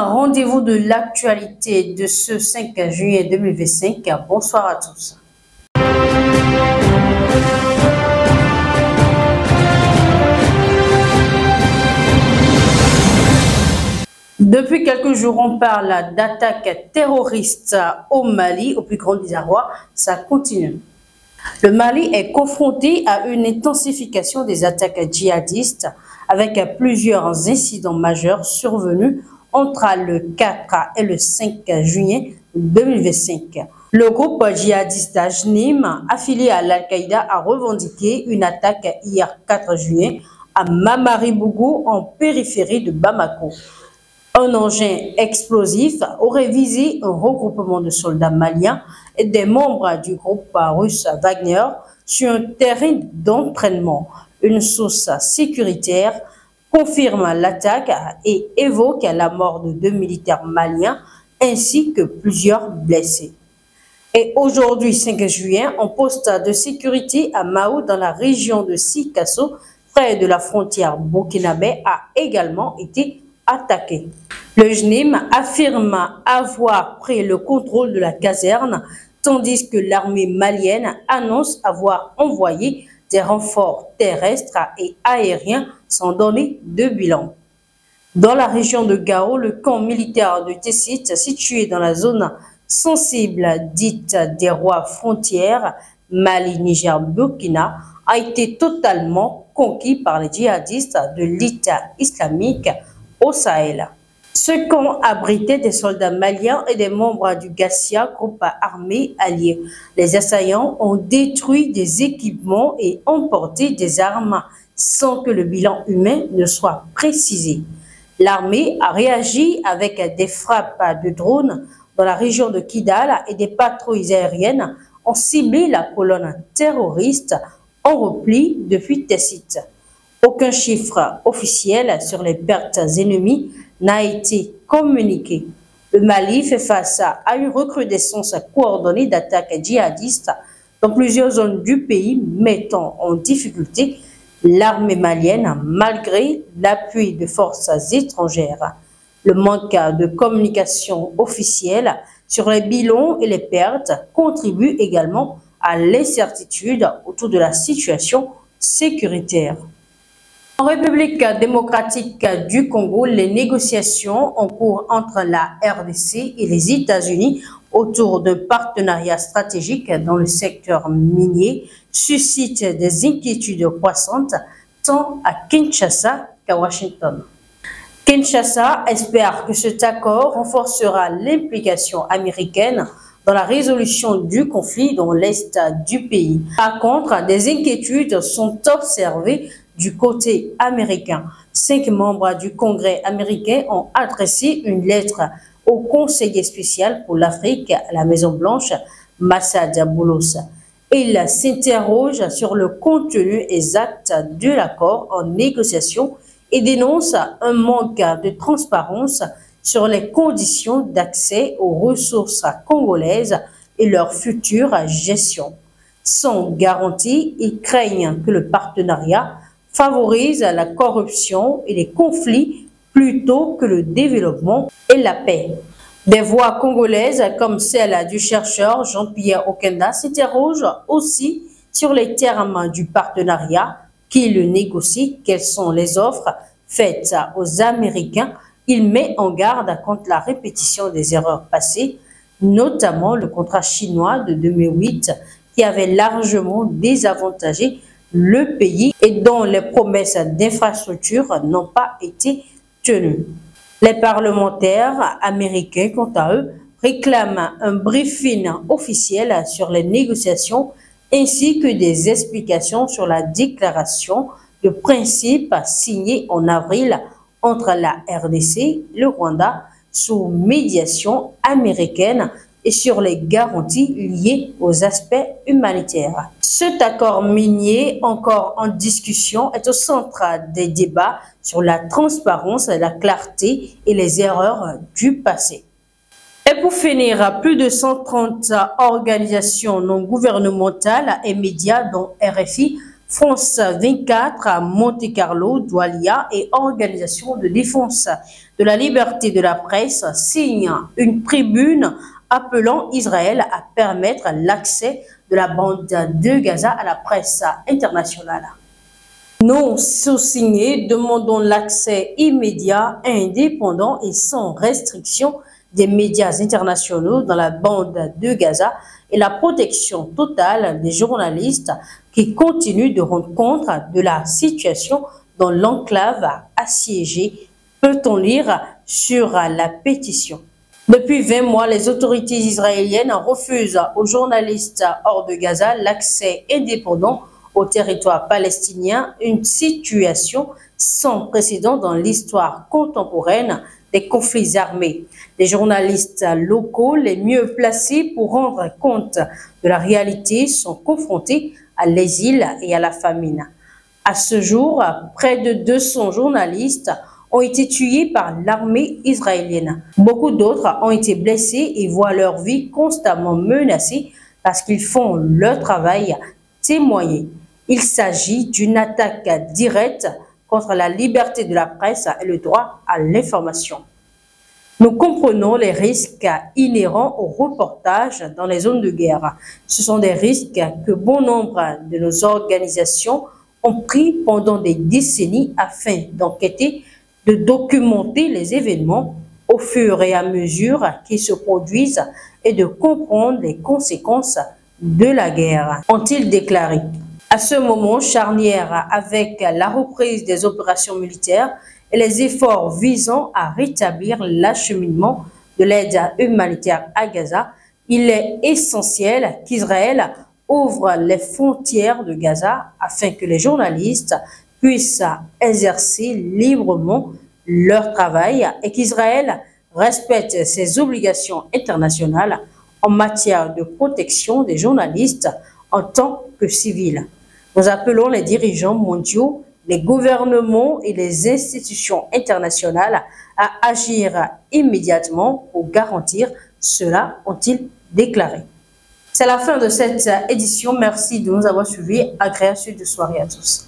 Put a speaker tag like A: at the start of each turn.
A: rendez-vous de l'actualité de ce 5 juillet 2025. Bonsoir à tous. Depuis quelques jours, on parle d'attaques terroristes au Mali, au plus grand désarroi. Ça continue. Le Mali est confronté à une intensification des attaques djihadistes avec plusieurs incidents majeurs survenus entre le 4 et le 5 juillet 2025. Le groupe djihadiste Ajnim, affilié à l'Al-Qaïda, a revendiqué une attaque hier 4 juillet à Mamaribougou, en périphérie de Bamako. Un engin explosif aurait visé un regroupement de soldats maliens et des membres du groupe russe Wagner sur un terrain d'entraînement. Une source sécuritaire confirme l'attaque et évoque la mort de 2 militaires maliens ainsi que plusieurs blessés. Et aujourd'hui, 5 juillet, un poste de sécurité à Mao dans la région de Sikasso, près de la frontière burkinabé, a également été attaqué. Le JNIM affirme avoir pris le contrôle de la caserne, tandis que l'armée malienne annonce avoir envoyé des renforts terrestres et aériens sans donner de bilan. Dans la région de Gao, le camp militaire de Tessit, situé dans la zone sensible dite des rois frontières Mali, Niger, Burkina, a été totalement conquis par les djihadistes de l'État islamique au Sahel. Ce camp abritait des soldats maliens et des membres du Gassia, groupe armé allié. Les assaillants ont détruit des équipements et emporté des armes sans que le bilan humain ne soit précisé. L'armée a réagi avec des frappes de drones dans la région de Kidal et des patrouilles aériennes ont ciblé la colonne terroriste en repli depuis Tessit. Aucun chiffre officiel sur les pertes ennemies n'a été communiqué. Le Mali fait face à une recrudescence coordonnée d'attaques djihadistes dans plusieurs zones du pays, mettant en difficulté l'armée malienne malgré l'appui de forces étrangères. Le manque de communication officielle sur les bilans et les pertes contribue également à l'incertitude autour de la situation sécuritaire. En République démocratique du Congo, les négociations en cours entre la RDC et les États-Unis autour d'un partenariat stratégique dans le secteur minier suscitent des inquiétudes croissantes tant à Kinshasa qu'à Washington. Kinshasa espère que cet accord renforcera l'implication américaine dans la résolution du conflit dans l'est du pays. Par contre, des inquiétudes sont observées du côté américain. 5 membres du Congrès américain ont adressé une lettre au conseiller spécial pour l'Afrique à la Maison-Blanche, Massad Boulos. Ils s'interrogent sur le contenu exact de l'accord en négociation et dénoncent un manque de transparence sur les conditions d'accès aux ressources congolaises et leur future gestion. Sans garantie, ils craignent que le partenariat favorise la corruption et les conflits plutôt que le développement et la paix. Des voix congolaises comme celle du chercheur Jean-Pierre Okenda s'interrogent aussi sur les termes du partenariat, qui le négocie, quelles sont les offres faites aux Américains. Il met en garde contre la répétition des erreurs passées, notamment le contrat chinois de 2008 qui avait largement désavantagé le pays et dont les promesses d'infrastructures n'ont pas été tenues. Les parlementaires américains, quant à eux, réclament un briefing officiel sur les négociations ainsi que des explications sur la déclaration de principe signée en avril entre la RDC, le Rwanda, sous médiation américaine et sur les garanties liées aux aspects humanitaires. Cet accord minier, encore en discussion, est au centre des débats sur la transparence, la clarté et les erreurs du passé. Et pour finir, plus de 130 organisations non gouvernementales et médias, dont RFI, France 24 à Monte-Carlo, Doualia et Organisation de défense de la liberté de la presse signent une tribune appelant Israël à permettre l'accès de la bande de Gaza à la presse internationale. Nous, sous-signés, demandons l'accès immédiat, indépendant et sans restriction des médias internationaux dans la bande de Gaza et la protection totale des journalistes qui continuent de rendre compte de la situation dans l'enclave assiégée, peut-on lire sur la pétition. Depuis 20 mois, les autorités israéliennes refusent aux journalistes hors de Gaza l'accès indépendant au territoire palestinien, une situation sans précédent dans l'histoire contemporaine des conflits armés. Les journalistes locaux les mieux placés pour rendre compte de la réalité sont confrontés à l'exil et à la famine. À ce jour, près de 200 journalistes ont été tués par l'armée israélienne. Beaucoup d'autres ont été blessés et voient leur vie constamment menacée parce qu'ils font leur travail témoigné. Il s'agit d'une attaque directe contre la liberté de la presse et le droit à l'information. Nous comprenons les risques inhérents au reportage dans les zones de guerre. Ce sont des risques que bon nombre de nos organisations ont pris pendant des décennies afin d'enquêter, de documenter les événements au fur et à mesure qu'ils se produisent et de comprendre les conséquences de la guerre, ont-ils déclaré. À ce moment charnière avec la reprise des opérations militaires et les efforts visant à rétablir l'acheminement de l'aide humanitaire à Gaza, il est essentiel qu'Israël ouvre les frontières de Gaza afin que les journalistes puissent exercer librement leur travail et qu'Israël respecte ses obligations internationales en matière de protection des journalistes en tant que civils. Nous appelons les dirigeants mondiaux, les gouvernements et les institutions internationales à agir immédiatement pour garantir cela, ont-ils déclaré. C'est la fin de cette édition. Merci de nous avoir suivis. Agréable suite de soirée à tous.